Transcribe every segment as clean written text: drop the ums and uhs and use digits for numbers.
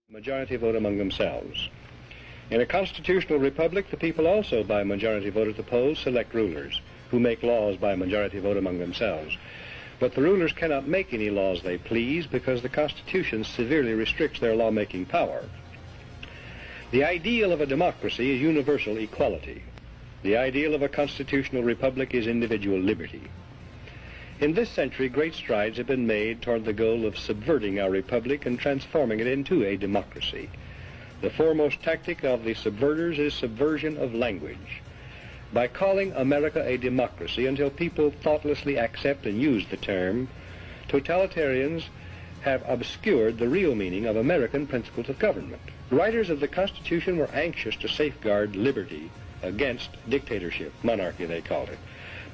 Majority vote among themselves. In a constitutional republic, the people also, by majority vote at the polls, select rulers, who make laws by majority vote among themselves. But the rulers cannot make any laws they please because the Constitution severely restricts their lawmaking power. The ideal of a democracy is universal equality. The ideal of a constitutional republic is individual liberty. In this century, great strides have been made toward the goal of subverting our republic and transforming it into a democracy. The foremost tactic of the subverters is subversion of language. By calling America a democracy until people thoughtlessly accept and use the term, totalitarians have obscured the real meaning of American principles of government. Writers of the Constitution were anxious to safeguard liberty against dictatorship, monarchy they called it.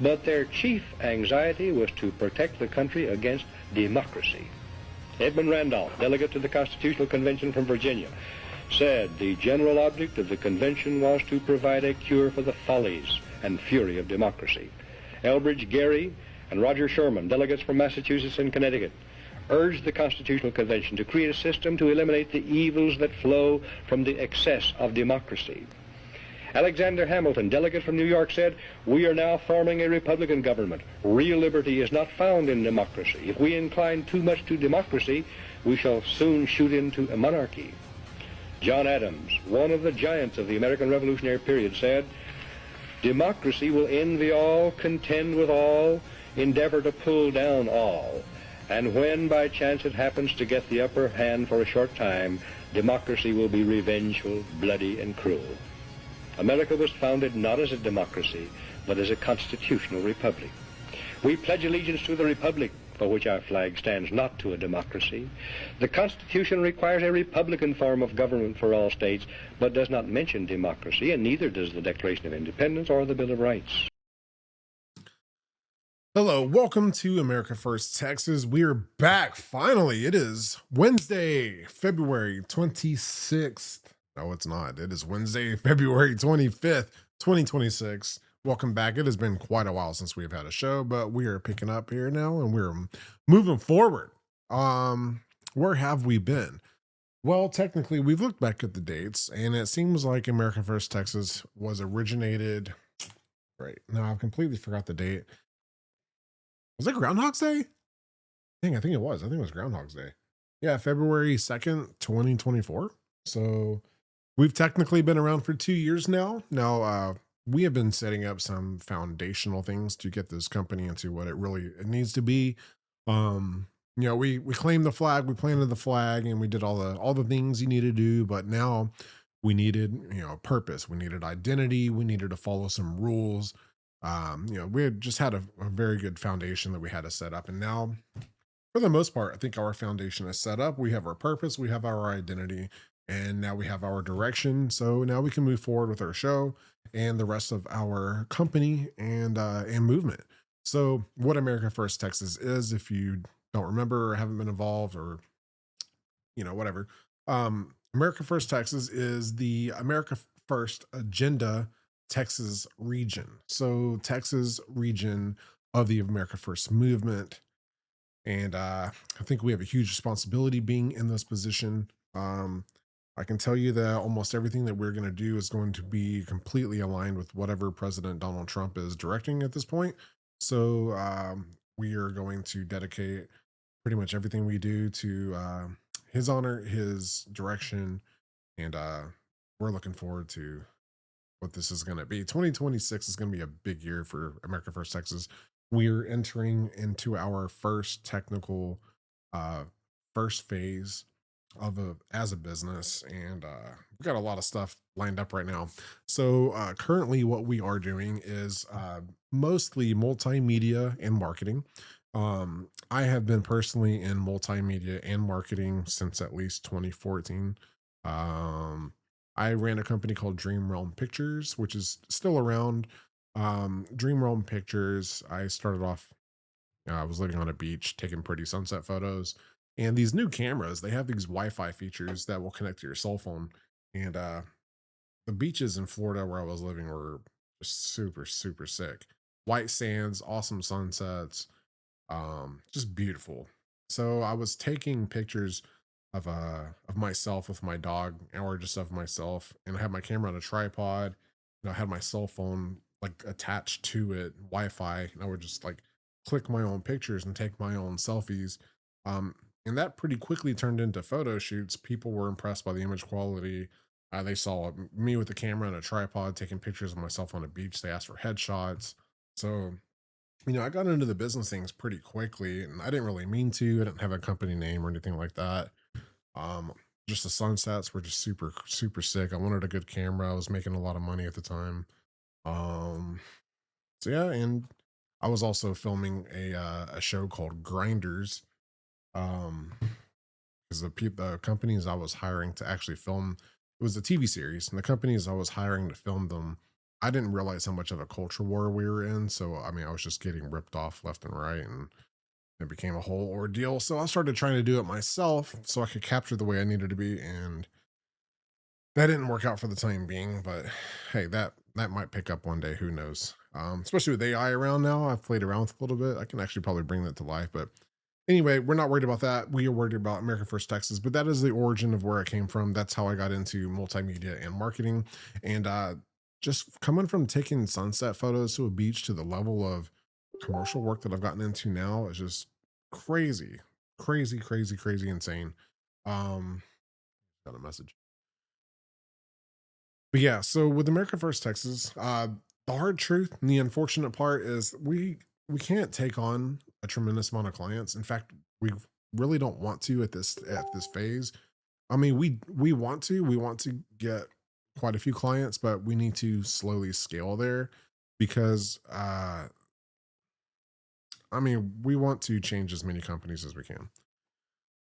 But their chief anxiety was to protect the country against democracy. Edmund Randolph, delegate to the Constitutional Convention from Virginia, said the general object of the convention was to provide a cure for the follies and fury of democracy. Elbridge Gerry and Roger Sherman, delegates from Massachusetts and Connecticut, urged the Constitutional Convention to create a system to eliminate the evils that flow from the excess of democracy. Alexander Hamilton, delegate from New York, said, "We are now forming a Republican government. Real liberty is not found in democracy. If we incline too much to democracy, we shall soon shoot into a monarchy." John Adams, one of the giants of the American Revolutionary period, said, "Democracy will envy all, contend with all, endeavor to pull down all. And when by chance it happens to get the upper hand for a short time, democracy will be revengeful, bloody, and cruel." America was founded not as a democracy, but as a constitutional republic. We pledge allegiance to the republic, for which our flag stands, not to a democracy. The Constitution requires a republican form of government for all states, but does not mention democracy, and neither does the Declaration of Independence or the Bill of Rights. Hello, welcome to America First Texas. We're back finally. It is Wednesday, February 26th. No, it's not. It is Wednesday, February 25th, 2026. Welcome back. It has been quite a while since we've had a show, but we are picking up here now and we're moving forward. Where have we been? Well, technically, we've looked back at the dates, and it seems like America First Texas was originated. Right now, I've completely forgot the date. Was it Groundhog's Day? I think it was. I think it was Groundhog's Day. Yeah, February 2nd, 2024. So we've technically been around for 2 years now. Now, we have been setting up some foundational things to get this company into what it needs to be. We claimed the flag, we planted the flag, and we did all the things you need to do. But now we needed, purpose. We needed identity. We needed to follow some rules. We had just had a very good foundation that we had to set up. And now, for the most part, I think our foundation is set up. We have our purpose, we have our identity, and now we have our direction. So now we can move forward with our show and the rest of our company and movement. So what America First Texas is, if you don't remember or haven't been involved or, whatever, America First Texas is the America First Agenda Texas region. So Texas region of the America First movement. And I think we have a huge responsibility being in this position. I can tell you that almost everything that we're going to do is going to be completely aligned with whatever President Donald Trump is directing at this point. So we are going to dedicate pretty much everything we do to his honor, his direction, and we're looking forward to what this is going to be. 2026 is going to be a big year for America First Texas. We're entering into our first technical first phase as a business, and we've got a lot of stuff lined up right now. So currently what we are doing is mostly multimedia and marketing. I have been personally in multimedia and marketing since at least 2014. I ran a company called Dream Realm Pictures, which is still around. Dream Realm Pictures, I started off, I was living on a beach taking pretty sunset photos. And these new cameras, they have these Wi-Fi features that will connect to your cell phone. And the beaches in Florida where I was living were just super, super sick. White sands, awesome sunsets, just beautiful. So I was taking pictures of myself with my dog, or just of myself, and I had my camera on a tripod, and I had my cell phone like attached to it, Wi-Fi, and I would just like click my own pictures and take my own selfies. Um, and that pretty quickly turned into photo shoots. People were impressed by the image quality. They saw me with the camera and a tripod taking pictures of myself on a beach. They asked for headshots. So, I got into the business things pretty quickly, and I didn't really mean to. I didn't have a company name or anything like that. Um, just the sunsets were just super, super sick. I wanted a good camera. I was making a lot of money at the time. Um, so yeah, and I was also filming a show called Grinders. Um, because the companies I was hiring to actually film, it was a TV series, and the companies I was hiring to film them, I didn't realize how much of a culture war we were in. So I mean, I was just getting ripped off left and right, and it became a whole ordeal. So I started trying to do it myself so I could capture the way I needed to be, and that didn't work out for the time being. But hey, that might pick up one day. Who knows? Especially with AI around now, I've played around with it a little bit. I can actually probably bring that to life. But anyway, we're not worried about that. We are worried about America First Texas. But that is the origin of where I came from. That's how I got into multimedia and marketing, and just coming from taking sunset photos to a beach to the level of commercial work that I've gotten into now is just crazy, crazy, crazy, crazy, insane. Um, got a message. But yeah, so with America First Texas, the hard truth and the unfortunate part is we can't take on a tremendous amount of clients. In fact, we really don't want to at this phase. I mean, we want to get quite a few clients, but we need to slowly scale there because I mean, we want to change as many companies as we can.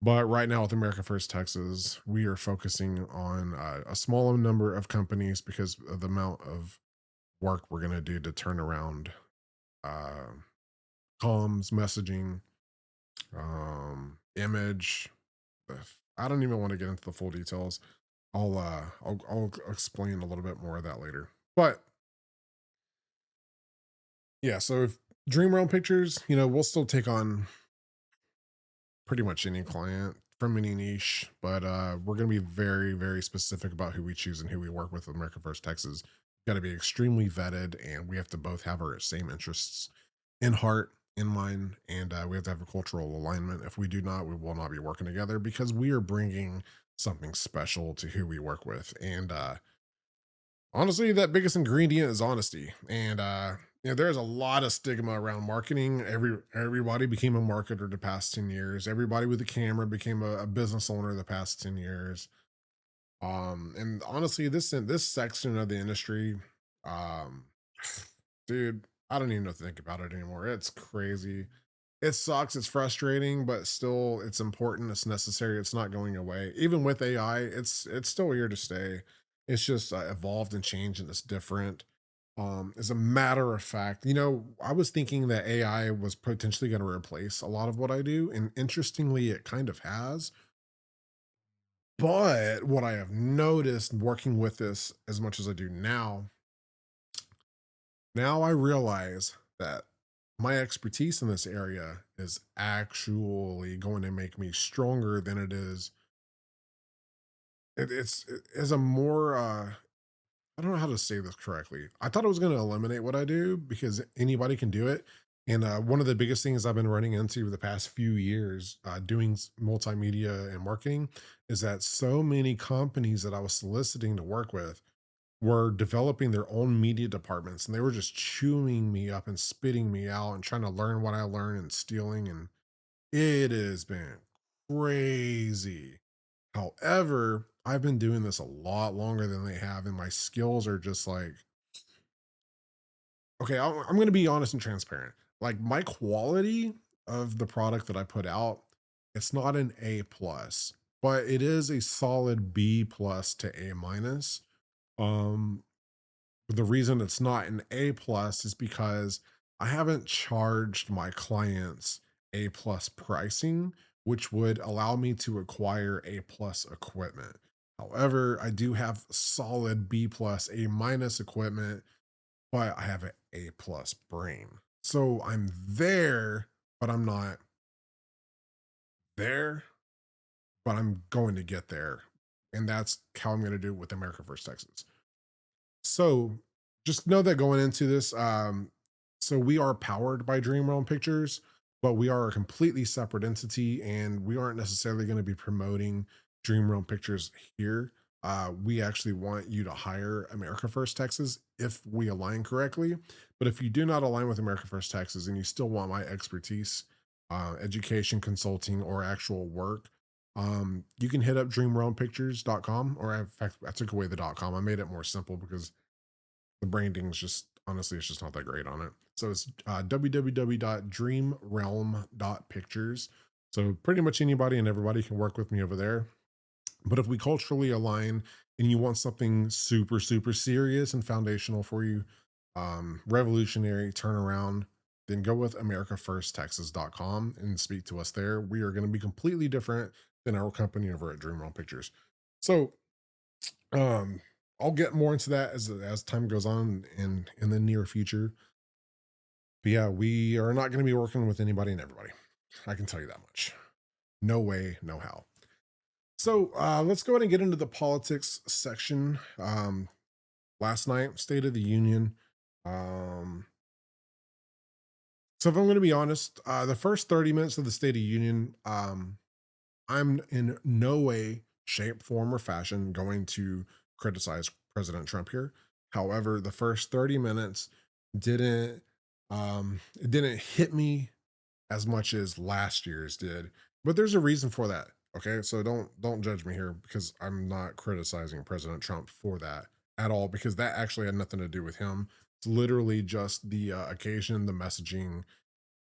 But right now with America First Texas, we are focusing on a smaller number of companies because of the amount of work we're going to do to turn around uh, comms, messaging, image. I don't even want to get into the full details. I'll explain a little bit more of that later. But yeah, so if Dream Realm Pictures, we'll still take on pretty much any client from any niche, but we're going to be very, very specific about who we choose and who we work with America First Texas. Got to be extremely vetted, and we have to both have our same interests in heart, in mind, and we have to have a cultural alignment. If we do not, we will not be working together because we are bringing something special to who we work with. And honestly, that biggest ingredient is honesty. And there's a lot of stigma around marketing. Everybody became a marketer the past 10 years. Everybody with a camera became a business owner the past 10 years. And honestly, this section of the industry, um, dude, I don't even know to think about it anymore. It's crazy. It sucks. It's frustrating, but still, it's important. It's necessary. It's not going away. Even with AI, it's still here to stay. It's just evolved and changed, and it's different. As a matter of fact, I was thinking that AI was potentially going to replace a lot of what I do, and interestingly, it kind of has. But what I have noticed working with this as much as I do now I realize that my expertise in this area is actually going to make me stronger than it is. It is a more I don't know how to say this correctly. I thought it was going to eliminate what I do because anybody can do it. And one of the biggest things I've been running into the past few years doing multimedia and marketing is that so many companies that I was soliciting to work with were developing their own media departments, and they were just chewing me up and spitting me out and trying to learn what I learned and stealing. And it has been crazy. However, I've been doing this a lot longer than they have, and my skills are just like, okay, I'm going to be honest and transparent. Like my quality of the product that I put out, it's not an A plus, but it is a solid B plus to A minus. Um, the reason it's not an A plus is because I haven't charged my clients A plus pricing, which would allow me to acquire A plus equipment. However, I do have solid B plus, A minus equipment, but I have an A plus brain. So I'm there, but I'm not there. but I'm going to get there. And that's how I'm going to do it with America First Texas. So just know that going into this, so we are powered by Dream Realm Pictures, but we are a completely separate entity, and we aren't necessarily going to be promoting Dream Realm Pictures here. We actually want you to hire America First Texas if we align correctly. But if you do not align with America First Texas and you still want my expertise, education, consulting, or actual work, you can hit up dreamrealmpictures.com, or in fact, I took away the .com. I made it more simple because the branding is just, honestly, it's just not that great on it. So it's www.dreamrealm.pictures. So pretty much anybody and everybody can work with me over there. But if we culturally align and you want something super, super serious and foundational for you, revolutionary turnaround, then go with americafirsttexas.com and speak to us there. We are going to be completely different than our company over at Dream Realm Pictures. So um, I'll get more into that as time goes on in the near future. But yeah, we are not going to be working with anybody and everybody. I can tell you that much. No way, no how. So let's go ahead and get into the politics section. Last night, State of the Union. So if I'm going to be honest, the first 30 minutes of the State of the Union, I'm in no way, shape, form, or fashion going to criticize President Trump here. However, the first 30 minutes didn't it didn't hit me as much as last year's did. But there's a reason for that. Okay. So don't judge me here, because I'm not criticizing President Trump for that at all, because that actually had nothing to do with him. It's literally just the occasion, the messaging,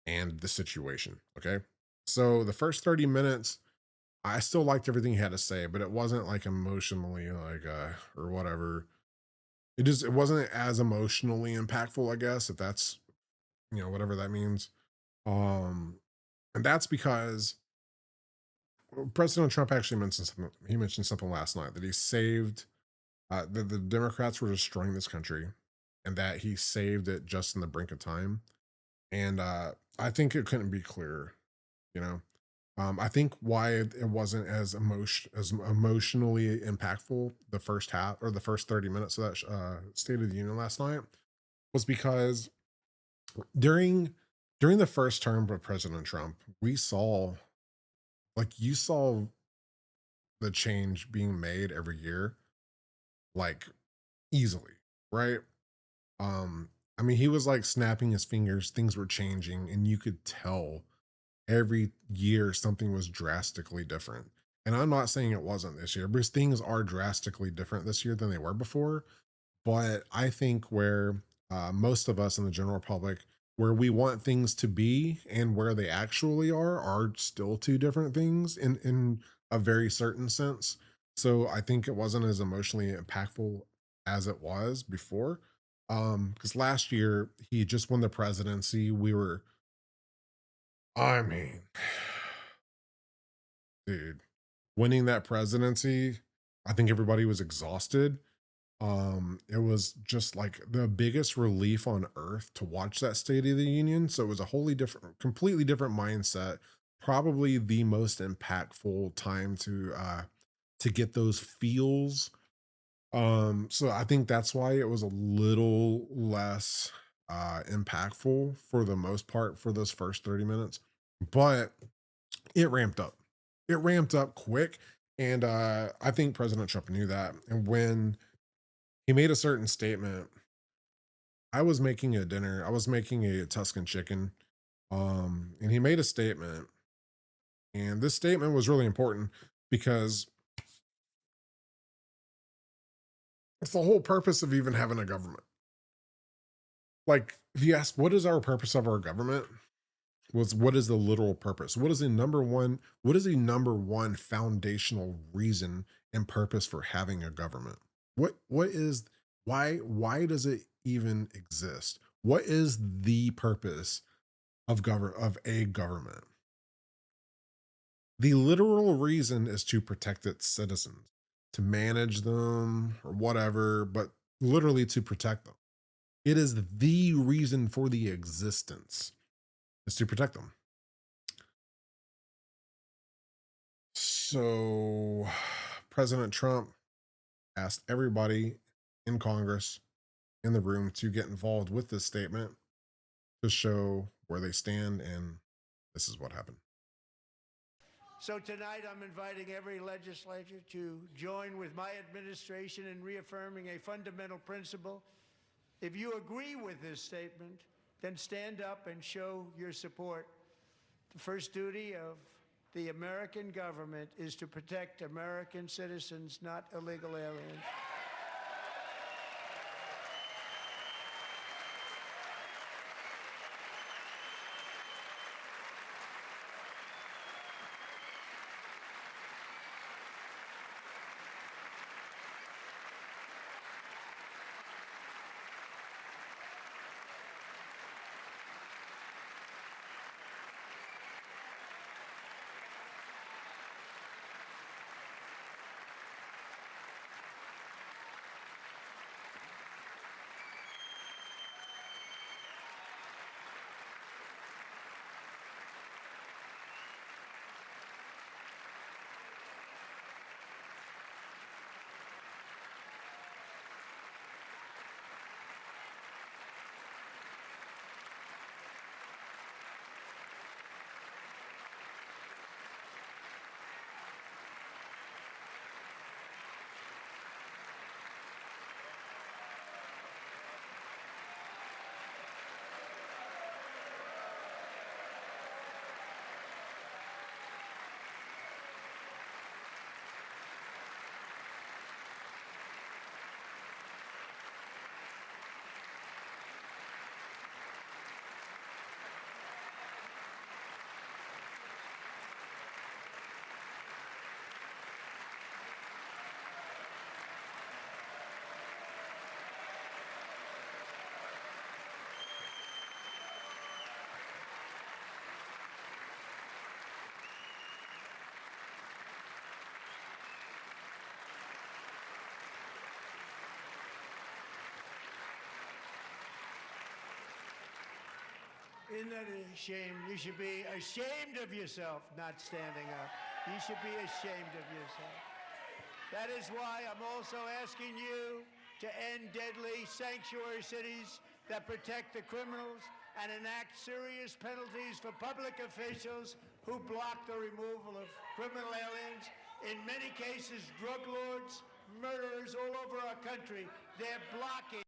and the situation. Okay. So the first 30 minutes, I still liked everything he had to say, but it wasn't like emotionally like or whatever. It wasn't as emotionally impactful, I guess, if that's, whatever that means. Um and that's because President Trump actually mentioned something. He mentioned something last night, that he saved that the Democrats were destroying this country, and that he saved it just in the brink of time. And I think it couldn't be clearer. You know, I think why it wasn't as emotionally impactful the first half, or the first 30 minutes of that State of the Union last night, was because during during the first term of President Trump, we saw, like, you saw the change being made every year, like, easily, right? I mean, he was like snapping his fingers, things were changing, and you could tell every year something was drastically different. And I'm not saying it wasn't this year, because things are drastically different this year than they were before. But I think where most of us in the general public, where we want things to be and where they actually are still two different things in a very certain sense. So I think it wasn't as emotionally impactful as it was before. Because last year he just won the presidency. I mean, dude, winning that presidency, I think everybody was exhausted. It was just like the biggest relief on earth to watch that State of the Union. So it was a wholly different, completely different mindset. Probably the most impactful time to get those feels. So I think that's why it was a little less impactful for the most part for those first 30 minutes. But it ramped up. It ramped up quick. And I think President Trump knew that. And when he made a certain statement, I was making a dinner. I was making a Tuscan chicken. And he made a statement. And this statement was really important because it's the whole purpose of even having a government. Like, if you ask, what is our purpose of our government? What is the literal purpose? What is the number one foundational reason and purpose for having a government? What is why does it even exist? What is the purpose of a government? The literal reason is to protect its citizens, to manage them or whatever, but literally to protect them. It is the reason for the existence, is to protect them. So, President Trump asked everybody in Congress in the room to get involved with this statement to show where they stand, and this is what happened. So tonight I'm inviting every legislator to join with my administration in reaffirming a fundamental principle. If you agree with this statement, then stand up and show your support. The first duty of the American government is to protect American citizens, not illegal aliens. Isn't that a shame? You should be ashamed of yourself not standing up. You should be ashamed of yourself. That is why I'm also asking you to end deadly sanctuary cities that protect the criminals and enact serious penalties for public officials who block the removal of criminal aliens. In many cases, drug lords, murderers all over our country, they're blocking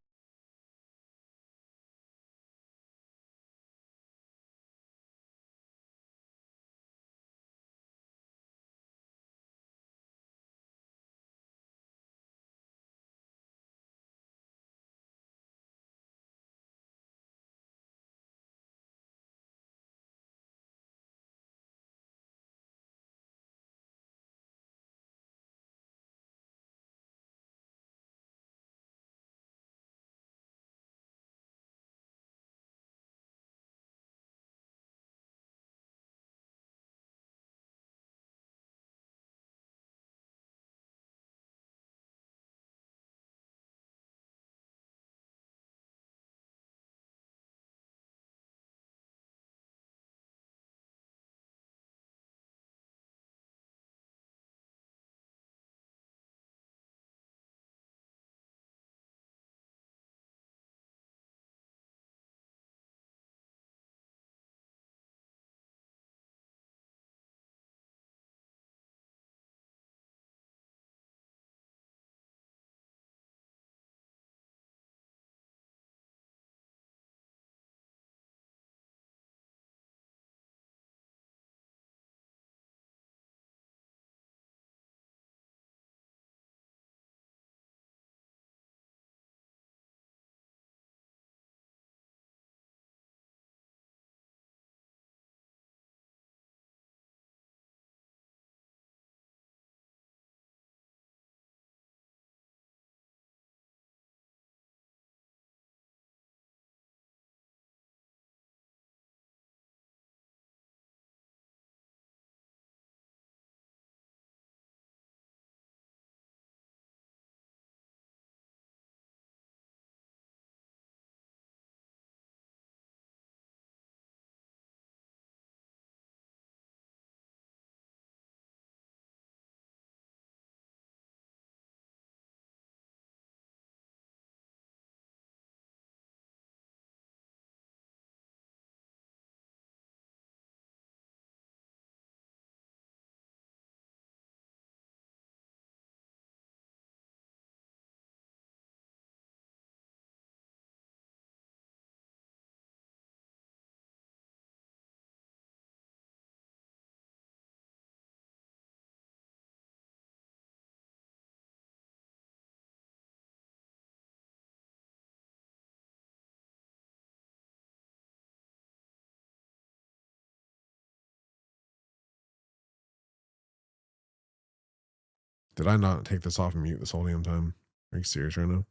Did I not take this off and mute this whole damn time? Are you serious right now?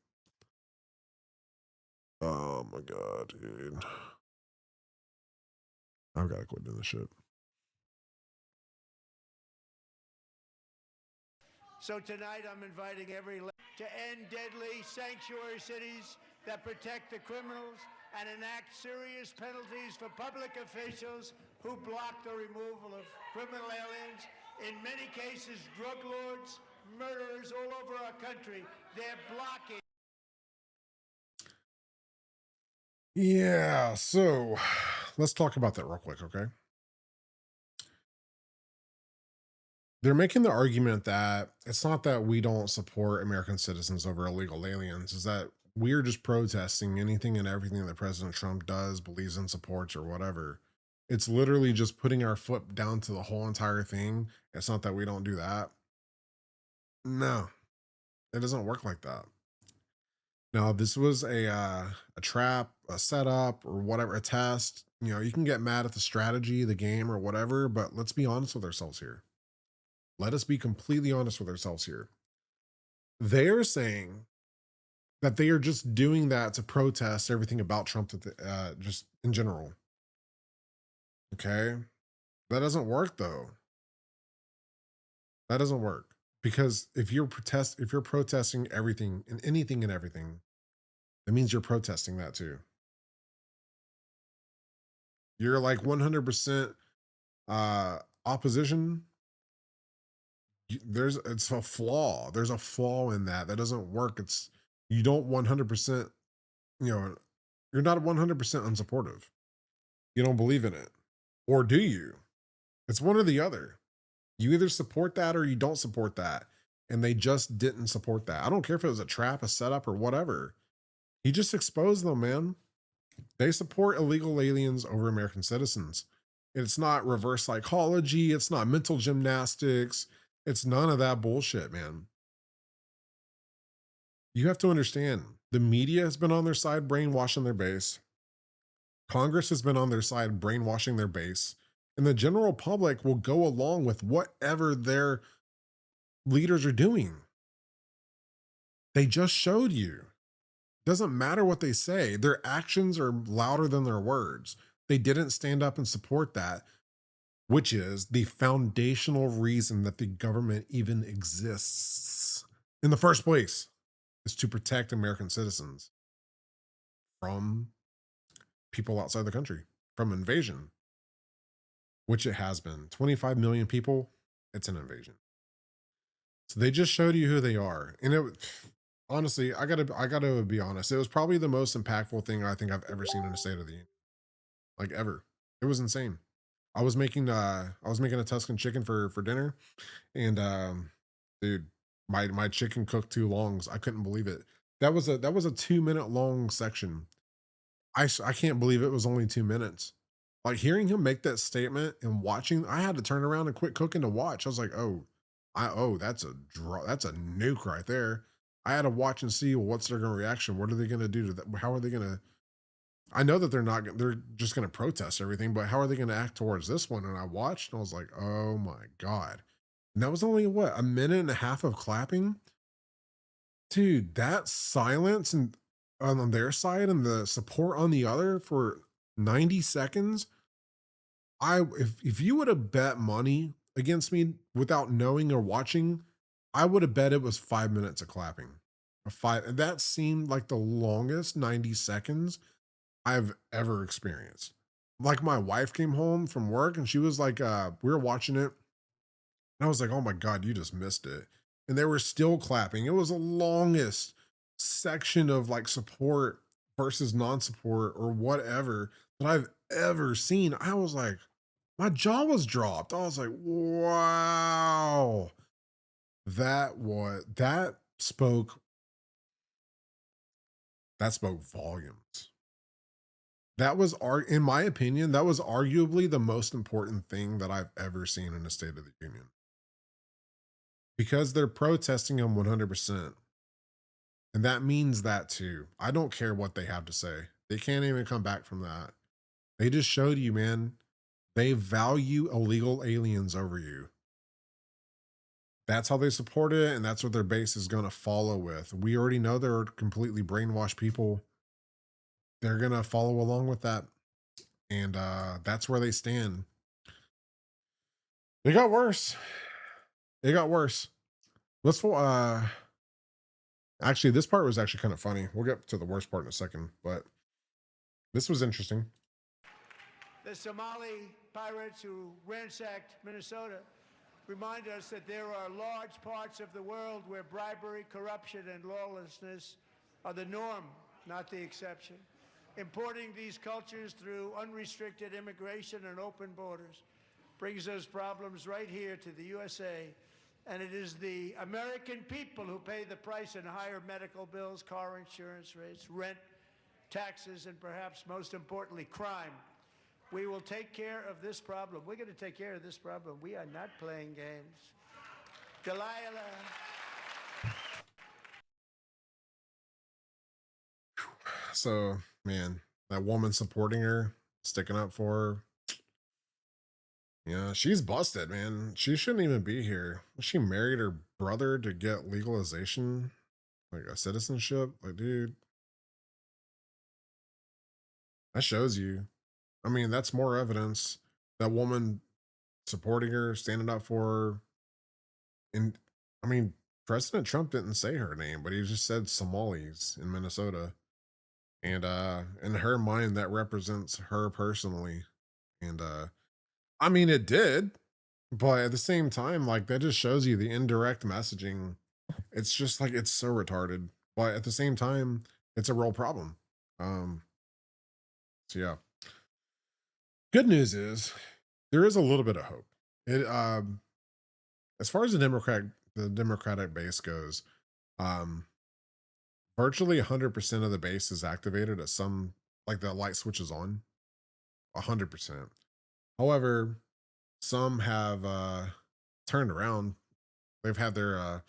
Oh my God, dude. I've got to quit doing this shit. So tonight I'm inviting to end deadly sanctuary cities that protect the criminals and enact serious penalties for public officials who block the removal of criminal aliens. In many cases, drug lords, murderers all over our country, they're blocking. Yeah, so let's talk about that real quick, okay? They're making the argument that it's not that we don't support American citizens over illegal aliens, is that we're just protesting anything and everything that President Trump does, believes in, supports, or whatever. It's literally just putting our foot down to the whole entire thing. It's not that we don't do that. No, it doesn't work like that. Now, this was a trap, a setup, or whatever, a test. You know, you can get mad at the strategy, the game, or whatever, but let's be honest with ourselves here. Let us be completely honest with ourselves here. They're saying that they are just doing that to protest everything about Trump, just in general. Okay, that doesn't work though. That doesn't work because if you're protesting everything and anything and everything, that means you're protesting that too. You're like 100% opposition. It's a flaw. There's a flaw in that. That doesn't work. It's you don't 100%, you know, you're not 100% unsupportive. You don't believe in it. Or do you? It's one or the other. You either support that or you don't support that. And they just didn't support that. I don't care if it was a trap, a setup, or whatever. He just exposed them, man. They support illegal aliens over American citizens. It's not reverse psychology. It's not mental gymnastics. It's none of that bullshit, man. You have to understand the media has been on their side, brainwashing their base. Congress has been on their side, brainwashing their base. And the general public will go along with whatever their leaders are doing. They just showed you. Doesn't matter what they say. Their actions are louder than their words. They didn't stand up and support that, which is the foundational reason that the government even exists in the first place, is to protect American citizens from people outside the country, from invasion, which it has been. 25 million people, it's an invasion. So they just showed you who they are. And it honestly, I gotta be honest. It was probably the most impactful thing I think I've ever seen in a State of the Union. Like ever. It was insane. I was making a Tuscan chicken for dinner, and dude, my chicken cooked too long. I couldn't believe it. That was a 2-minute long section. I can't believe it was only 2 minutes. Like hearing him make that statement and watching, I had to turn around and quit cooking to watch. I was like, that's a nuke right there. I had to watch and see what's their reaction. What are they going to do to that? How are they going to? I know that they're just going to protest everything, but how are they going to act towards this one? And I watched and I was like, oh my God. And that was only what, a minute and a half of clapping? Dude, that silence and on their side and the support on the other for 90 seconds. If you would have bet money against me without knowing or watching, I would have bet it was 5 minutes of clapping. That seemed like the longest 90 seconds I've ever experienced. Like my wife came home from work and she was like, we were watching it. And I was like, oh my God, you just missed it. And they were still clapping. It was the longest section of like support versus non-support or whatever that I've ever seen. I was like, my jaw was dropped. I was like, wow. That spoke volumes. That was, in my opinion, that was arguably the most important thing that I've ever seen in a State of the Union. Because they're protesting him 100%. And that means that too. I don't care what they have to say. They can't even come back from that. They just showed you, man, they value illegal aliens over you. That's how they support it, and that's what their base is going to follow with. We already know they're completely brainwashed people. They're going to follow along with that, and that's where they stand. It got worse. It got worse. Let's actually, this part was actually kind of funny. We'll get to the worst part in a second, but this was interesting. The Somali pirates who ransacked Minnesota remind us that there are large parts of the world where bribery, corruption, and lawlessness are the norm, not the exception. Importing these cultures through unrestricted immigration and open borders brings those problems right here to the USA. And it is the American people who pay the price in higher medical bills, car insurance rates, rent, taxes, and perhaps most importantly, crime. We will take care of this problem. We're going to take care of this problem. We are not playing games. Delilah. So, man, that woman supporting her, sticking up for her. Yeah, she's busted, man. She shouldn't even be here. She married her brother to get legalization, like a citizenship. Like, dude, that shows you. I mean, that's more evidence. That woman supporting her, standing up for her. And I mean, President Trump didn't say her name, but he just said Somalis in Minnesota. And in her mind, that represents her personally. And I mean, it did, but at the same time, like that just shows you the indirect messaging. It's just like it's so retarded, but at the same time, it's a real problem. Um, so yeah. Good news is there is a little bit of hope. It as far as the Democratic base goes, um, virtually 100% of the base is activated at some, like the light switches on 100%. However, some have turned around. They've had their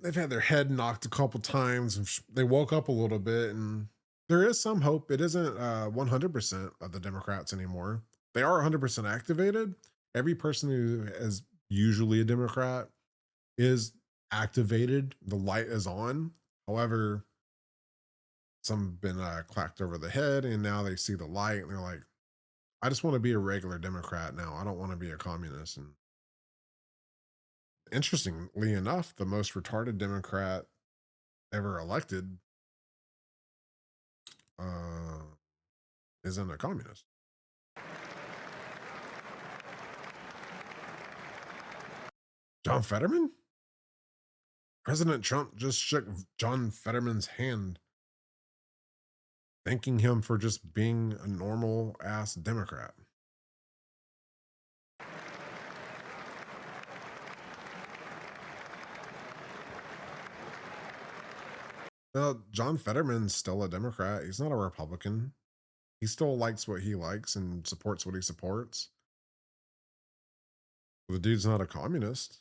they've had their head knocked a couple times. And they woke up a little bit, and there is some hope. It isn't 100% of the Democrats anymore. They are 100% activated. Every person who is usually a Democrat is activated. The light is on. However, some have been clacked over the head, and now they see the light, and they're like, I just want to be a regular Democrat now. I don't want to be a communist. And interestingly enough, the most retarded Democrat ever elected uh, isn't a communist. John Fetterman? President Trump just shook John Fetterman's hand, thanking him for just being a normal ass Democrat. Well, John Fetterman's still a Democrat. He's not a Republican. He still likes what he likes and supports what he supports. The dude's not a communist.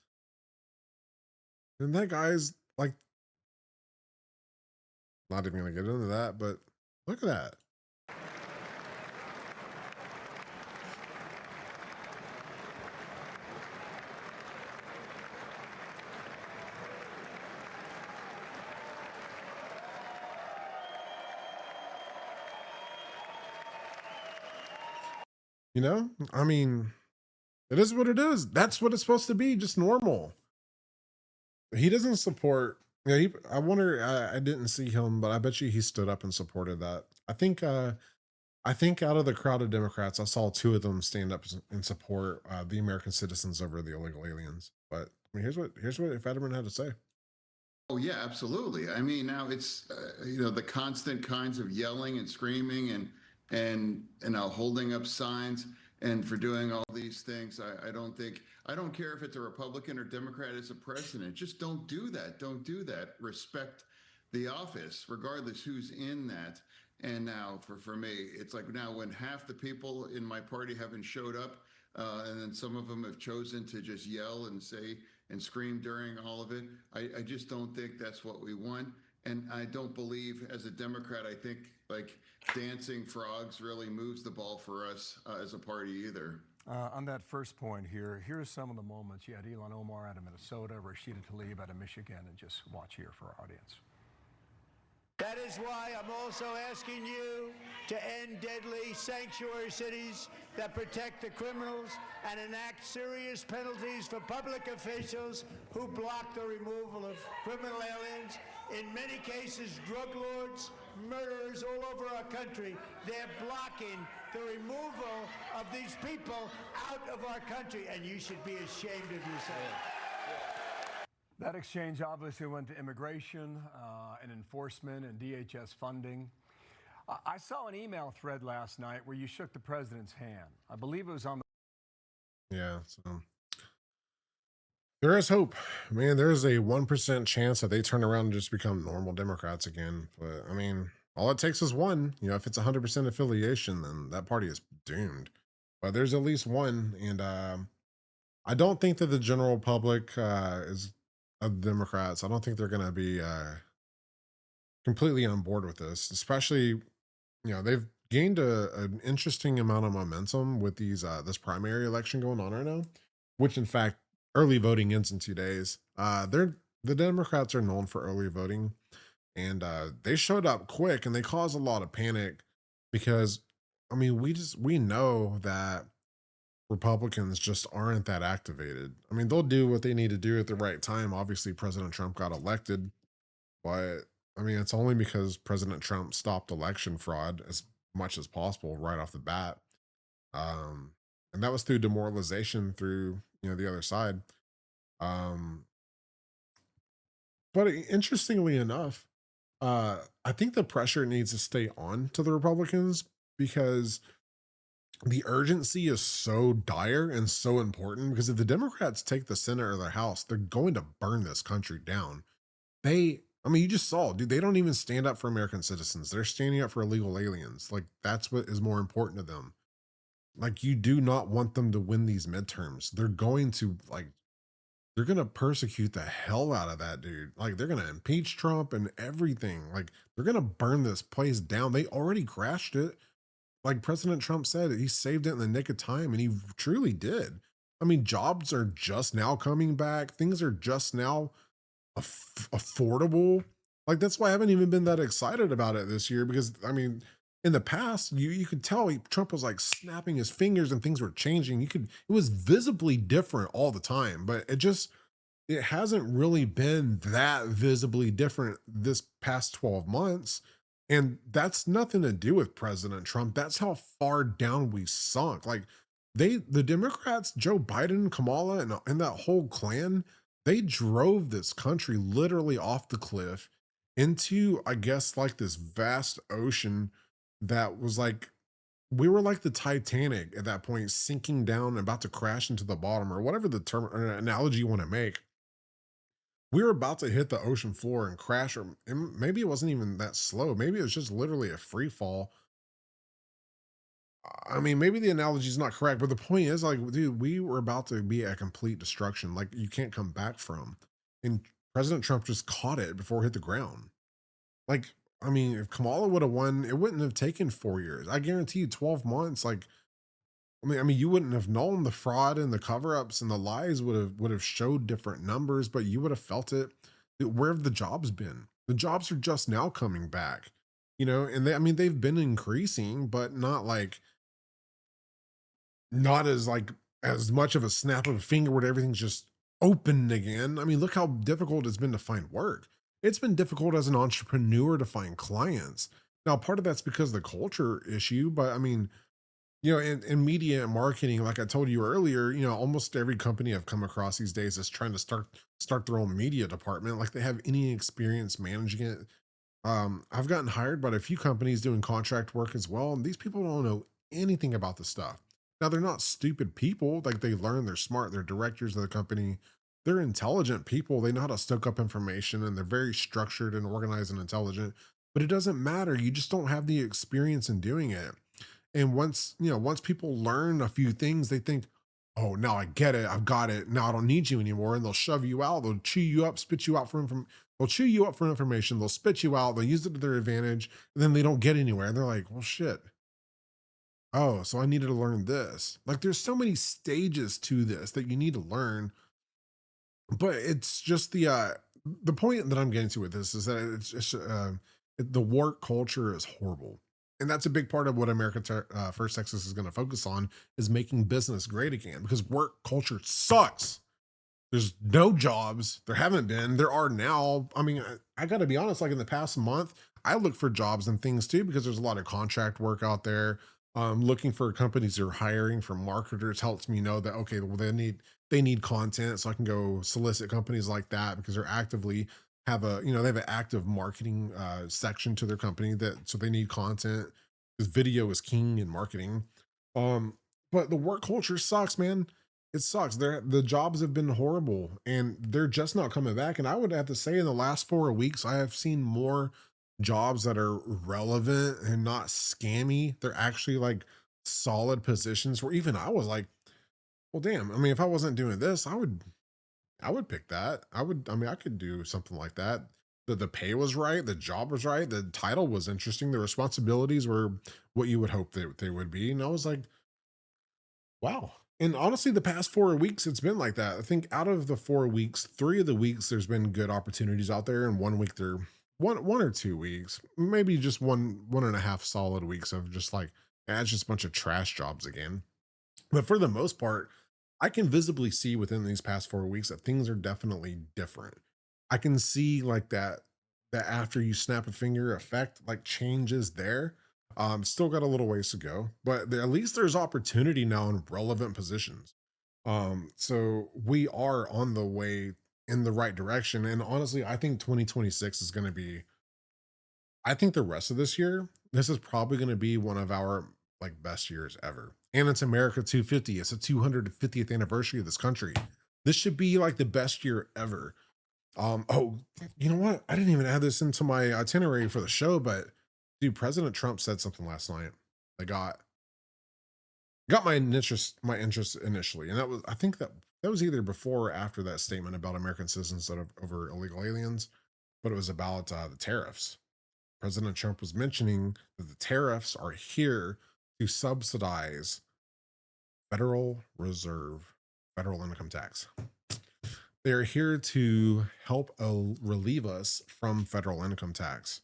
And that guy's like, not even going to get into that, but look at that. You know, I mean, it is what it is. That's what it's supposed to be, just normal. He doesn't support. Yeah, I wonder. I didn't see him, but I bet you he stood up and supported that. I think out of the crowd of Democrats, I saw two of them stand up and support the American citizens over the illegal aliens. But I mean, here's what Fetterman had to say. Oh yeah, absolutely. I mean, now it's the constant kinds of yelling and screaming and holding up signs and for doing all these things. I don't care if it's a Republican or Democrat as a president. Just don't do that. Don't do that. Respect the office, regardless who's in that. And now for me, it's like now when half the people in my party haven't showed up, and then some of them have chosen to just yell and say and scream during all of it. I just don't think that's what we want. And I don't believe, as a Democrat, I think like dancing frogs really moves the ball for us as a party either. On that first point here's some of the moments. You had Elon Omar out of Minnesota, Rashida Tlaib out of Michigan, and just watch here for our audience. That is why I'm also asking you to end deadly sanctuary cities that protect the criminals and enact serious penalties for public officials who block the removal of criminal aliens. In many cases, drug lords, murderers all over our country, they're blocking the removal of these people out of our country, and you should be ashamed of yourself. That exchange obviously went to immigration and enforcement and DHS funding. I saw an email thread last night where you shook the president's hand. I believe it was on the... Yeah, so there is hope, man. There's a 1% chance that they turn around and just become normal Democrats again. But I mean, all it takes is one. You know, if it's 100% affiliation, then that party is doomed. But there's at least one, and I don't think that the general public is of Democrats. I don't think they're going to be completely on board with this. Especially, you know, they've gained an interesting amount of momentum with these this primary election going on right now, which in fact early voting ends in 2 days. The Democrats are known for early voting, and they showed up quick and they caused a lot of panic because, I mean, we know that Republicans just aren't that activated. I mean, they'll do what they need to do at the right time. Obviously, President Trump got elected, but I mean, it's only because President Trump stopped election fraud as much as possible right off the bat. And that was through demoralization through, you know, the other side. Um, but interestingly enough, I think the pressure needs to stay on to the Republicans because the urgency is so dire and so important, because if the Democrats take the Senate or the House, they're going to burn this country down. I mean, you just saw, dude, they don't even stand up for American citizens. They're standing up for illegal aliens. Like, that's what is more important to them. Like, you do not want them to win these midterms. They're going to persecute the hell out of that dude. Like, they're going to impeach Trump and everything. Like, they're going to burn this place down. They already crashed it. Like President Trump said, he saved it in the nick of time, and he truly did. I mean, jobs are just now coming back. Things are just now affordable. Like, that's why I haven't even been that excited about it this year, because I mean, in the past, you could tell Trump was like snapping his fingers and things were changing. It was visibly different all the time, but it hasn't really been that visibly different this past 12 months. And that's nothing to do with President Trump. That's how far down we sunk. Like, the Democrats, Joe Biden, Kamala, and that whole clan, they drove this country literally off the cliff into, I guess, like this vast ocean that was like, we were like the Titanic at that point, sinking down, about to crash into the bottom, or whatever the term or analogy you want to make. We were about to hit the ocean floor and crash, or maybe it wasn't even that slow. Maybe it was just literally a free fall. I mean, maybe the analogy is not correct, but the point is, like, dude, we were about to be at complete destruction. Like, you can't come back from. And President Trump just caught it before it hit the ground. Like, I mean, if Kamala would have won, it wouldn't have taken 4 years. I guarantee you 12 months. Like, I mean, you wouldn't have known the fraud and the cover-ups and the lies would have showed different numbers, but you would have felt it. Where have the jobs been? The jobs are just now coming back, you know, and they've been increasing, but not as much of a snap of a finger where everything's just open again. I mean, look how difficult it's been to find work. It's been difficult as an entrepreneur to find clients. Now, part of that's because of the culture issue, but I mean, you know, in media and marketing, like I told you earlier, you know, almost every company I've come across these days is trying to start their own media department, like they have any experience managing it. I've gotten hired by a few companies doing contract work as well, and these people don't know anything about the stuff. Now, they're not stupid people. Like, they learn, they're smart, they're directors of the company. They're intelligent people. They know how to stoke up information, and they're very structured and organized and intelligent, but it doesn't matter. You just don't have the experience in doing it. And once people learn a few things, they think, oh, now I get it. I've got it. Now I don't need you anymore. And they'll shove you out. They'll chew you up, spit you out they'll chew you up for information. They'll spit you out. They'll use it to their advantage. And then they don't get anywhere. And they're like, well, shit. oh, so I needed to learn this. Like there's so many stages to this that you need to learn, but it's just the point that I'm getting to with this is that it's just the work culture is horrible. And that's a big part of what First Texas is going to focus on is making business great again because work culture sucks. There's no jobs. There haven't been. There are now. I mean, I got to be honest, like in the past month, I look for jobs and things too because there's a lot of contract work out there. Looking for companies that are hiring for marketers helps me know that okay, well they need content, so I can go solicit companies like that because they're actively have a they have an active marketing section to their company that so they need content because video is king in marketing. Um, but the work culture sucks, man. It sucks. The jobs have been horrible and they're just not coming back. And I would have to say in the last 4 weeks, I have seen more jobs that are relevant and not scammy. They're actually like solid positions where even I was like, well, damn. I mean, if I wasn't doing this, I would pick that. I mean, I could do something like that. The pay was right, the job was right, the title was interesting, the responsibilities were what you would hope they would be. And I was like, wow. And honestly, the past 4 weeks, it's been like that. I think out of the 4 weeks, 3 of the weeks, there's been good opportunities out there. And 1 week, there, one or 2 weeks, maybe just one and a half solid weeks of just like, it's just a bunch of trash jobs again. But for the most part, I can visibly see within these past 4 weeks that things are definitely different. I can see like that after you snap a finger effect, like changes there. Still got a little ways to go, but at least there's opportunity now in relevant positions. So we are on the way in the right direction. And honestly, I think 2026 is going to be, I think the rest of this year, this is probably going to be one of our like best years ever. And it's America 250. It's the 250th anniversary of this country. This should be like the best year ever. Oh, you know what? I didn't even add this into my itinerary for the show, but dude, President Trump said something last night that got my interest initially, and that was I think that was either before or after that statement about American citizens that are over illegal aliens, but it was about the tariffs. President Trump was mentioning that the tariffs are here to subsidize Federal Reserve, federal income tax. They're here to help relieve us from federal income tax.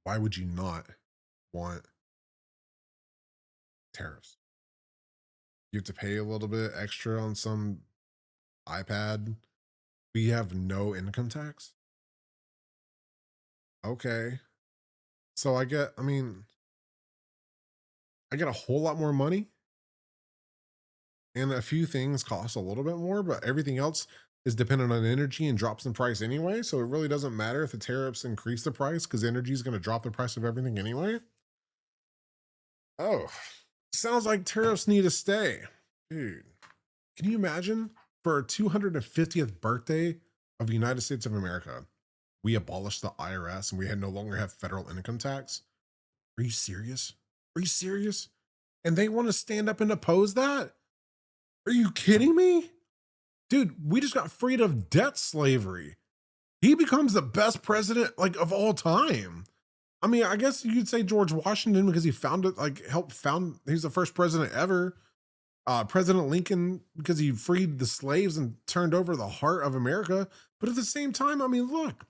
Why would you not want tariffs? You have to pay a little bit extra on some iPad. We have no income tax. Okay. So I get a whole lot more money and a few things cost a little bit more, but everything else is dependent on energy and drops in price anyway. So it really doesn't matter if the tariffs increase the price because energy is going to drop the price of everything anyway. Oh, sounds like tariffs need to stay. Dude, can you imagine for our 250th birthday of the United States of America, we abolished the IRS and we had no longer have federal income tax? Are you serious? Are you serious? And they want to stand up and oppose that? Are you kidding me? Dude, we just got freed of debt slavery. He becomes the best president like of all time. I mean, I guess you could say George Washington because he founded, like helped found, he's the first president ever. President Lincoln because he freed the slaves and turned over the heart of America. But at the same time, I mean, look,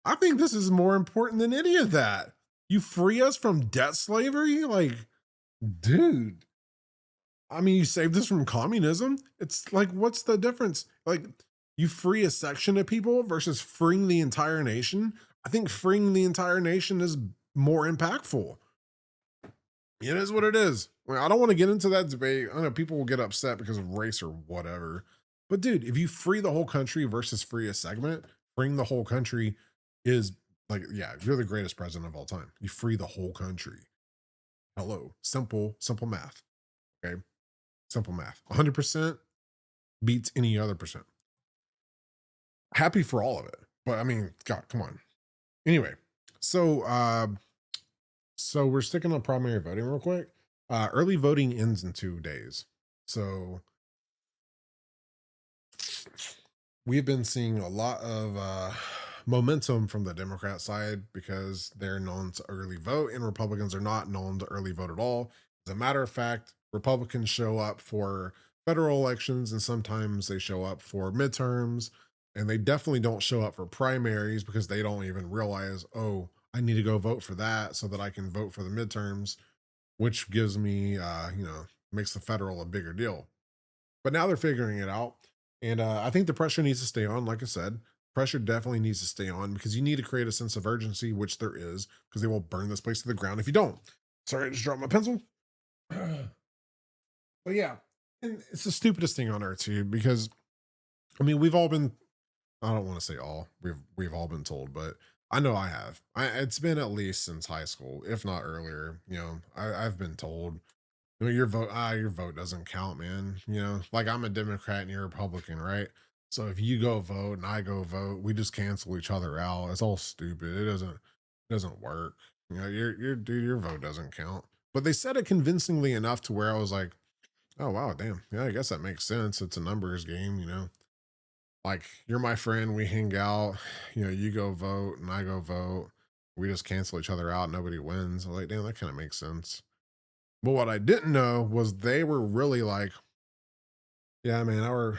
I think this is more important than any of that. You free us from debt slavery? Like, dude. I mean, you saved us from communism. It's like, what's the difference? Like, you free a section of people versus freeing the entire nation. I think freeing the entire nation is more impactful. It is what it is. I don't want to get into that debate. I know people will get upset because of race or whatever. But dude, if you free the whole country versus free a segment, freeing the whole country is like, yeah, you're the greatest president of all time. You free the whole country. Hello. Simple math. Okay. Simple math. 100% beats any other percent. Happy for all of it. But I mean, God, come on. Anyway, so we're sticking on primary voting real quick. Early voting ends in 2 days. So we've been seeing a lot of momentum from the Democrat side because they're known to early vote and Republicans are not known to early vote at all. As a matter of fact, Republicans show up for federal elections and sometimes they show up for midterms, and they definitely don't show up for primaries because they don't even realize, oh, I need to go vote for that so that I can vote for the midterms, which gives me, makes the federal a bigger deal. But now they're figuring it out. And I think the pressure needs to stay on. Like I said, pressure definitely needs to stay on because you need to create a sense of urgency, which there is, because they will burn this place to the ground if you don't. Sorry, I just dropped my pencil. But yeah, and it's the stupidest thing on earth too, because I mean, we've all been, I don't want to say all, we've all been told, but I know I have. It's been at least since high school, if not earlier. I've been told, your vote doesn't count, man. Like I'm a Democrat and you're a Republican, right? So if you go vote and I go vote, we just cancel each other out. It's all stupid. It doesn't work. Your vote doesn't count. But they said it convincingly enough to where I was like, oh wow, damn. Yeah, I guess that makes sense. It's a numbers game. Like you're my friend, we hang out, you go vote and I go vote. We just cancel each other out, nobody wins. I was like, damn, that kind of makes sense. But what I didn't know was they were really like, yeah, man, our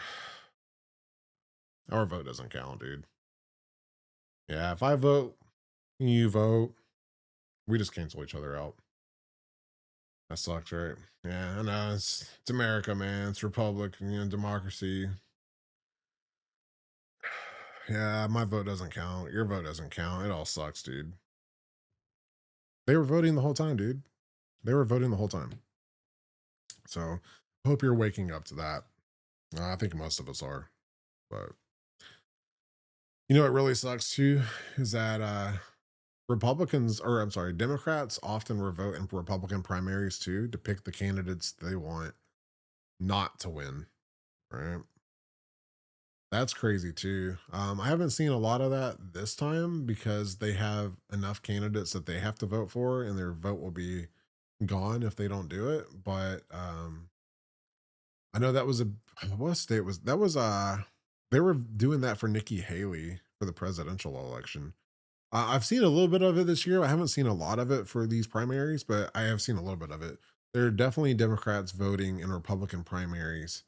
vote doesn't count, dude. Yeah, if I vote, you vote, we just cancel each other out. That sucks, right? Yeah, I know. It's America, man. It's republic, democracy. Yeah, my vote doesn't count. Your vote doesn't count. It all sucks, dude. They were voting the whole time, dude. They were voting the whole time. So hope you're waking up to that. I think most of us are. But what really sucks too is that Democrats often vote in Republican primaries too to pick the candidates they want not to win. Right. That's crazy too. I haven't seen a lot of that this time because they have enough candidates that they have to vote for, and their vote will be gone if they don't do it. But I know that was what state was that was they were doing that for Nikki Haley for the presidential election. I've seen a little bit of it this year. I haven't seen a lot of it for these primaries, but I have seen a little bit of it. There are definitely Democrats voting in Republican primaries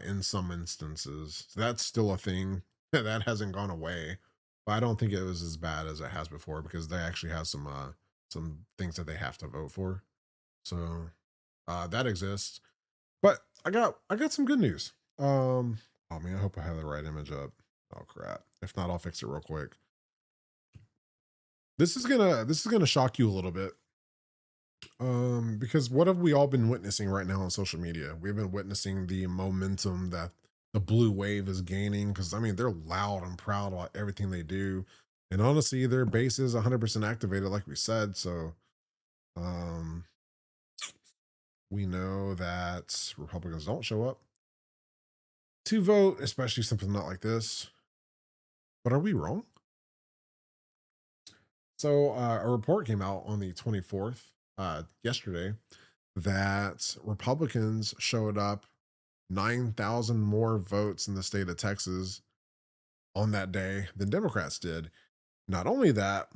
in some instances. So that's still a thing that hasn't gone away. But I don't think it was as bad as it has before because they actually have some things that they have to vote for. So that exists. But I got some good news. Oh man, I hope I have the right image up. Oh crap. If not, I'll fix it real quick. This is gonna shock you a little bit. Because what have we all been witnessing right now on social media? We've been witnessing the momentum that the blue wave is gaining because I mean they're loud and proud about everything they do. And honestly, their base is 100% activated, like we said. So um we know that Republicans don't show up to vote, especially something not like this. But are we wrong? So a report came out on the 24th, yesterday, that Republicans showed up 9,000 more votes in the state of Texas on that day than Democrats did. Not only that,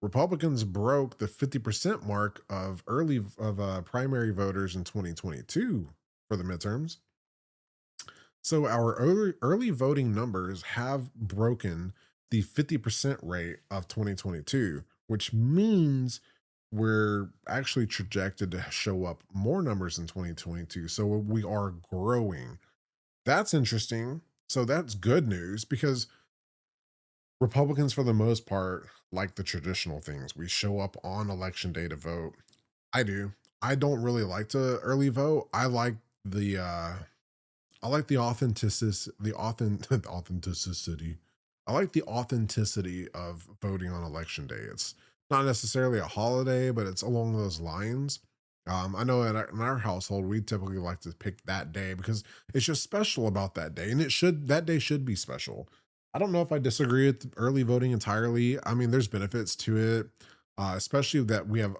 Republicans broke the 50% mark of primary voters in 2022 for the midterms. So our early voting numbers have broken the 50% rate of 2022, which means we're actually projected to show up more numbers in 2022. So we are growing. That's interesting. So that's good news because Republicans, for the most part, like the traditional things. We show up on election day to vote. I do. I don't really like to early vote. I like the authenticity, the authenticity. I like the authenticity of voting on election day. It's not necessarily a holiday, but it's along those lines. I know in our household, we typically like to pick that day because it's just special about that day, and that day should be special. I don't know if I disagree with early voting entirely. I mean, there's benefits to it, especially that we have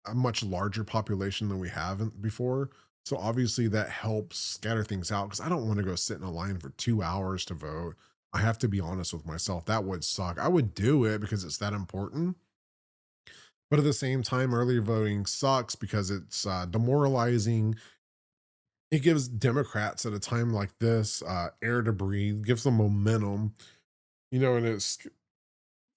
a much larger population than we have before. So obviously that helps scatter things out because I don't want to go sit in a line for 2 hours to vote. I have to be honest with myself. That would suck. I would do it because it's that important. But at the same time, early voting sucks because it's demoralizing. It gives Democrats at a time like this air to breathe, gives them momentum, and it's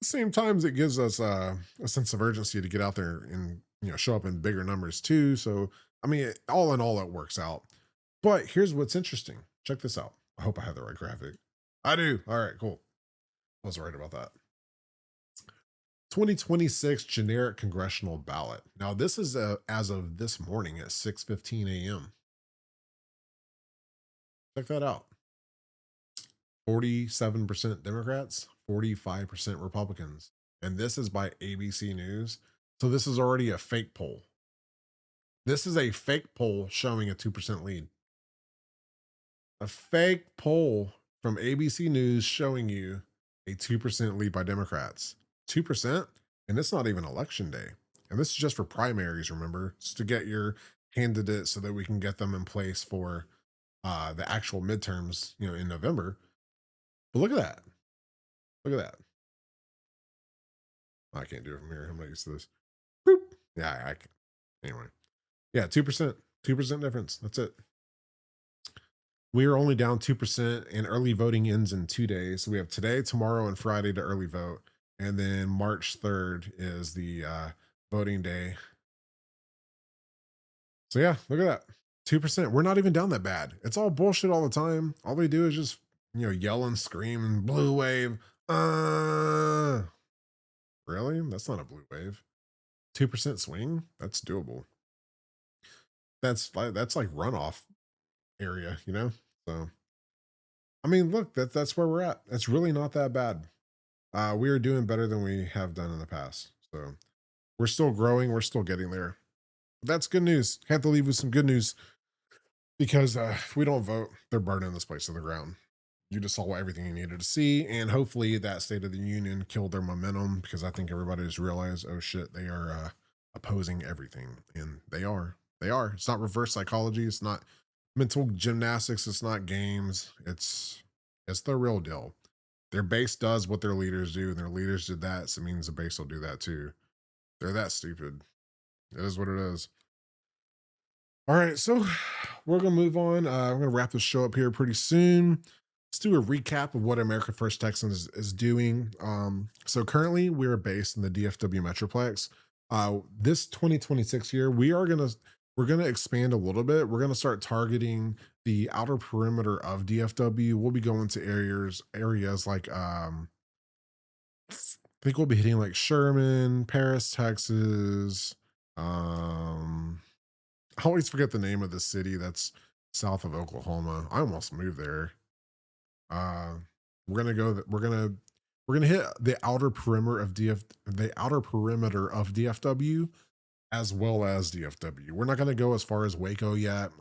same times it gives us a sense of urgency to get out there and show up in bigger numbers too. So I mean, all in all, it works out. But here's what's interesting. Check this out. I hope I have the right graphic. I do. All right, cool. I was right about that. 2026 generic congressional ballot. Now this is as of this morning at 6:15 a.m. Check that out. 47% Democrats, 45% Republicans. And this is by ABC News. So this is already a fake poll. This is a fake poll showing a 2% lead. A fake poll from ABC News showing you a 2% lead by Democrats. 2%? And it's not even election day. And this is just for primaries, remember? It's to get your candidates so that we can get them in place for the actual midterms, in November. But look at that. Look at that. I can't do it from here. I'm not used to this. Boop. Yeah, I can. Anyway. Yeah, 2%. 2% difference. That's it. We are only down 2%, and early voting ends in 2 days. So we have today, tomorrow, and Friday to early vote. And then March 3rd is the voting day. So yeah, look at that. 2%. We're not even down that bad. It's all bullshit all the time. All they do is just yell and scream and blue wave. Really? That's not a blue wave. 2% swing? That's doable. That's like runoff area, So, I mean, look, that's where we're at. It's really not that bad. We are doing better than we have done in the past. So, we're still growing. We're still getting there. That's good news. Have to leave with some good news because if we don't vote, they're burning this place to the ground. You just saw everything you needed to see, and hopefully that State of the Union killed their momentum because I think everybody just realized, oh shit, they are opposing everything, and they are. They are. It's not reverse psychology. It's not mental gymnastics. It's not games. It's the real deal. Their base does what their leaders do, and their leaders did that, so it means the base will do that too. They're that stupid. It is what it is. All right, so we're gonna move on. We're gonna wrap this show up here pretty soon. Let's do a recap of what America First Texans is doing. So currently we're based in the DFW Metroplex. This 2026 year, we're gonna expand a little bit. We're gonna start targeting the outer perimeter of DFW. We'll be going to areas like I think we'll be hitting like Sherman, Paris, Texas. I always forget the name of the city that's south of Oklahoma. I almost moved there. We're gonna go. We're gonna hit the outer perimeter of DFW, as well as DFW. We're not gonna go as far as Waco yet.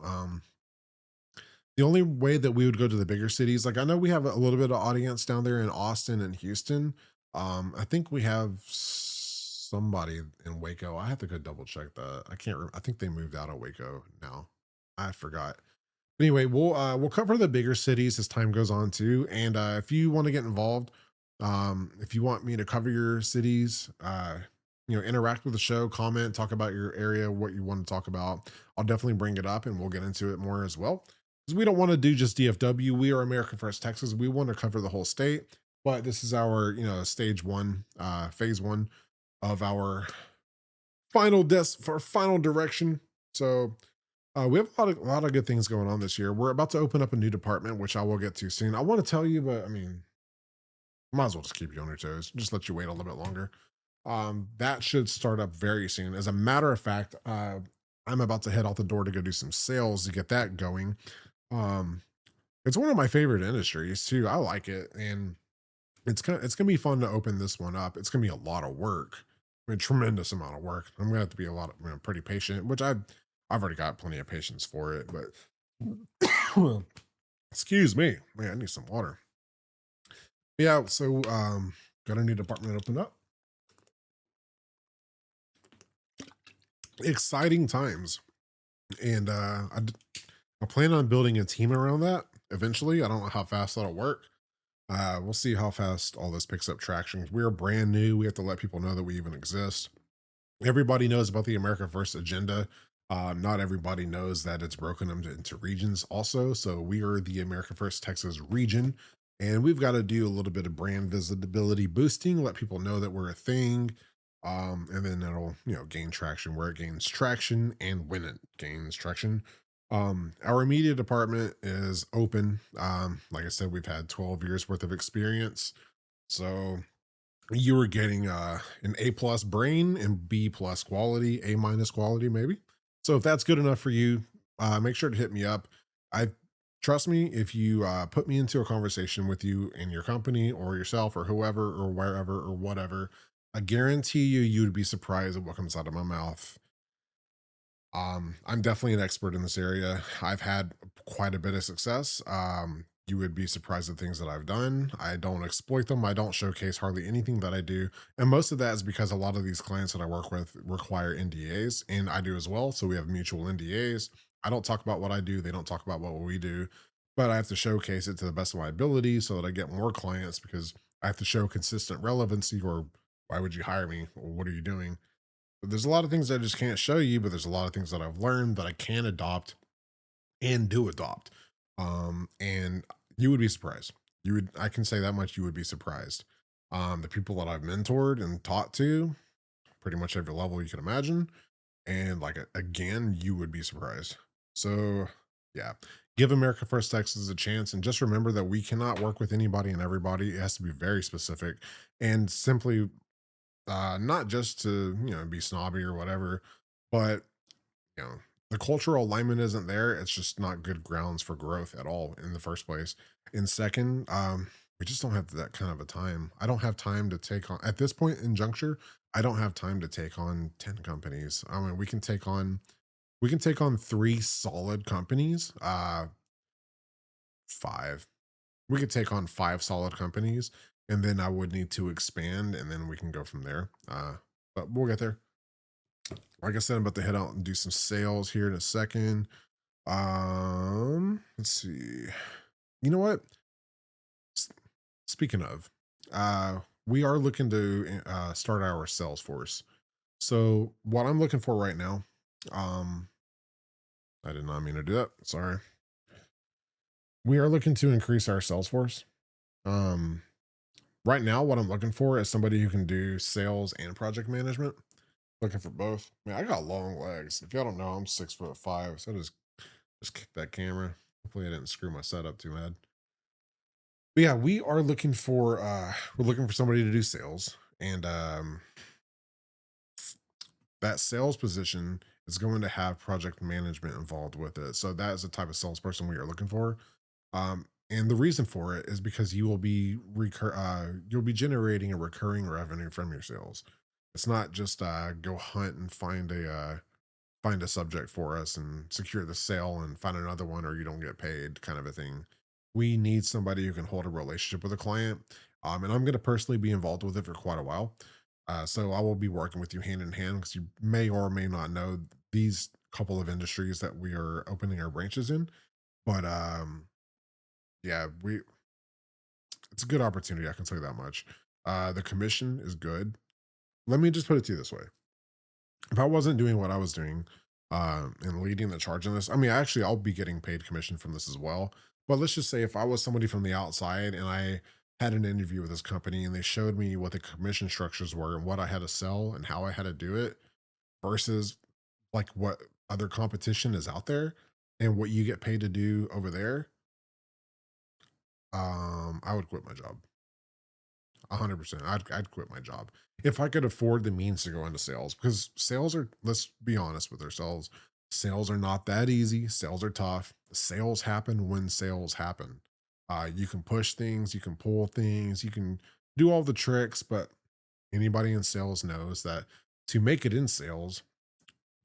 The only way that we would go to the bigger cities, like I know we have a little bit of audience down there in Austin and Houston. I think we have somebody in Waco. I have to go double check that. I can't. I think they moved out of Waco now. I forgot. Anyway, we'll cover the bigger cities as time goes on too. And if you want to get involved, if you want me to cover your cities, interact with the show, comment, talk about your area, what you want to talk about, I'll definitely bring it up and we'll get into it more as well. Because we don't want to do just DFW. We are America First Texas. We want to cover the whole state, but this is our stage one, phase one of our final direction. So we have a lot of good things going on this year. We're about to open up a new department, which I will get to soon. I want to tell you, but I mean, might as well just keep you on your toes. Just let you wait a little bit longer. That should start up very soon. As a matter of fact, I'm about to head out the door to go do some sales to get that going. It's one of my favorite industries too. I like it, and it's gonna be fun to open this one up. It's gonna be a lot of work, a tremendous amount of work. I'm gonna have to be pretty patient, which I've already got plenty of patience for it. But excuse me, man, I need some water. Yeah, so got a new department open up. Exciting times, and I plan on building a team around that eventually. I don't know how fast that'll work, We'll see how fast all this picks up traction. We're brand new. We have to let people know that we even exist. Everybody knows about the America First agenda. Not everybody knows that it's broken into regions also. So we are the America First Texas region, and we've got to do a little bit of brand visibility boosting, let people know that we're a thing. And then it'll, gain traction where it gains traction and when it gains traction. Our media department is open. Like I said, we've had 12 years worth of experience. So you were getting an A plus brain and B plus quality, A minus quality maybe. So if that's good enough for you, make sure to hit me up. I trust me, if you put me into a conversation with you in your company or yourself or whoever or wherever or whatever, I guarantee you'd be surprised at what comes out of my mouth. I'm definitely an expert in this area. I've had quite a bit of success. You would be surprised at things that I've done. I don't exploit them. I don't showcase hardly anything that I do. And most of that is because a lot of these clients that I work with require NDAs, and I do as well. So we have mutual NDAs. I don't talk about what I do. They don't talk about what we do, but I have to showcase it to the best of my ability so that I get more clients because I have to show consistent relevancy, or why would you hire me? Or what are you doing? But there's a lot of things I just can't show you, but there's a lot of things that I've learned that I can adopt and do adopt. And you would be surprised. I can say that much, you would be surprised. The people that I've mentored and taught to, pretty much every level you can imagine. And like, again, you would be surprised. So yeah, give America First Texas a chance. And just remember that we cannot work with anybody and everybody. It has to be very specific and simply not just to, be snobby or whatever, but you know, the cultural alignment isn't there. It's just not good grounds for growth at all in the first place. And second, we just don't have that kind of a time. I don't have time to take on at this point in juncture. I don't have time to take on 10 companies. I mean, we can take on 3 solid companies, 5. We could take on 5 solid companies, and then I would need to expand, and then we can go from there. But we'll get there. Like I said, I'm about to head out and do some sales here in a second. Let's see. You know what? S- Speaking of, we are looking to start our sales force. So what I'm looking for right now, um, I did not mean to do that. Sorry. We are looking to increase our sales force. Um, right now, what I'm looking for is somebody who can do sales and project management. Looking for both. Man, I got long legs. If y'all don't know, I'm 6'5", so I just kicked that camera. Hopefully I didn't screw my setup too bad. But yeah, we're looking for somebody to do sales. And that sales position is going to have project management involved with it. So that is the type of salesperson we are looking for. And the reason for it is because you'll be generating a recurring revenue from your sales. It's not just go hunt and find a subject for us and secure the sale and find another one or you don't get paid kind of a thing. We need somebody who can hold a relationship with a client. And I'm going to personally be involved with it for quite a while. So I will be working with you hand in hand because you may or may not know these couple of industries that we are opening our branches in. But yeah, it's a good opportunity. I can tell you that much. The commission is good. Let me just put it to you this way. If I wasn't doing what I was doing, and leading the charge in this, I mean, actually, I'll be getting paid commission from this as well. But let's just say if I was somebody from the outside and I had an interview with this company and they showed me what the commission structures were and what I had to sell and how I had to do it versus like what other competition is out there and what you get paid to do over there, I would quit my job. 100%. I'd quit my job if I could afford the means to go into sales, because sales are, let's be honest with ourselves, sales are not that easy. Sales are tough. Sales happen when sales happen. You can push things, you can pull things, you can do all the tricks, but anybody in sales knows that to make it in sales,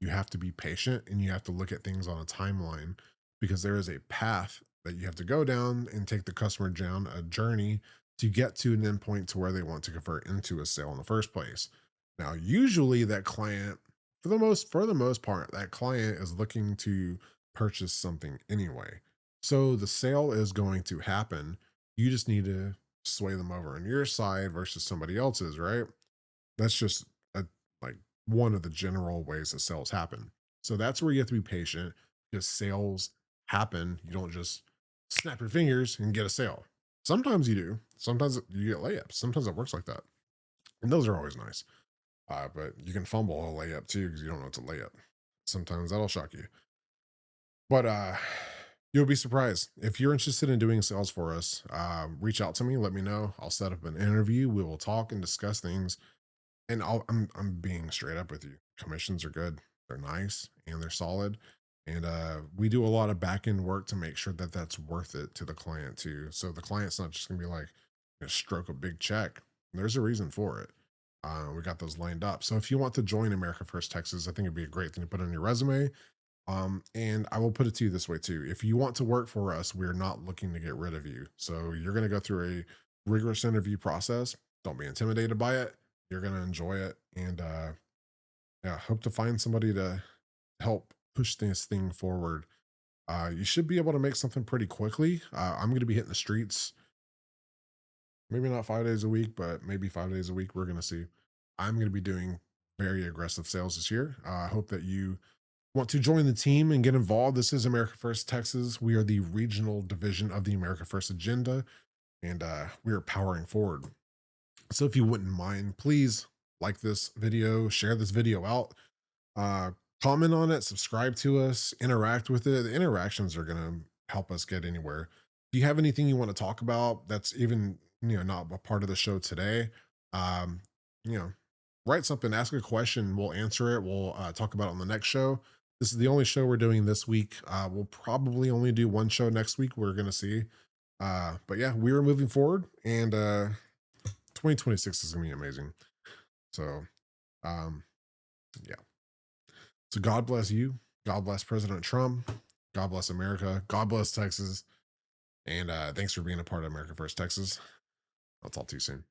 you have to be patient and you have to look at things on a timeline because there is a path that you have to go down and take the customer down a journey to get to an endpoint to where they want to convert into a sale in the first place. Now, usually that client, for the most part, that client is looking to purchase something anyway. So the sale is going to happen. You just need to sway them over on your side versus somebody else's, right? That's just a, like one of the general ways that sales happen. So that's where you have to be patient because sales happen. You don't just snap your fingers and get a sale. Sometimes you do. Sometimes you get layups. Sometimes it works like that. And those are always nice. But you can fumble a layup too because you don't know it's a layup. Sometimes that'll shock you. But you'll be surprised. If you're interested in doing sales for us, reach out to me, let me know. I'll set up an interview. We will talk and discuss things. And I'm being straight up with you. Commissions are good. They're nice and they're solid. And we do a lot of back end work to make sure that that's worth it to the client too. So the client's not just gonna be like, stroke a big check. There's a reason for it. We got those lined up. So if you want to join America First Texas, I think it'd be a great thing to put on your resume. And I will put it to you this way too. If you want to work for us, we're not looking to get rid of you. So you're going to go through a rigorous interview process. Don't be intimidated by it. You're going to enjoy it. And yeah, hope to find somebody to help push this thing forward. You should be able to make something pretty quickly. I'm going to be hitting the streets, maybe not 5 days a week, but maybe 5 days a week. We're going to see. I'm going to be doing very aggressive sales this year. I hope that you want to join the team and get involved. This is America First Texas. We are the regional division of the America First agenda, and we are powering forward. So if you wouldn't mind, please like this video, share this video out, comment on it, subscribe to us, interact with it. The interactions are going to help us get anywhere. If you have anything you want to talk about that's even, not a part of the show today, you know, write something, ask a question. We'll answer it. We'll talk about it on the next show. This is the only show we're doing this week. We'll probably only do one show next week. We're going to see. But yeah, we are moving forward, and 2026 is going to be amazing. So, yeah. So God bless you. God bless President Trump. God bless America. God bless Texas. And thanks for being a part of America First Texas. I'll talk to you soon.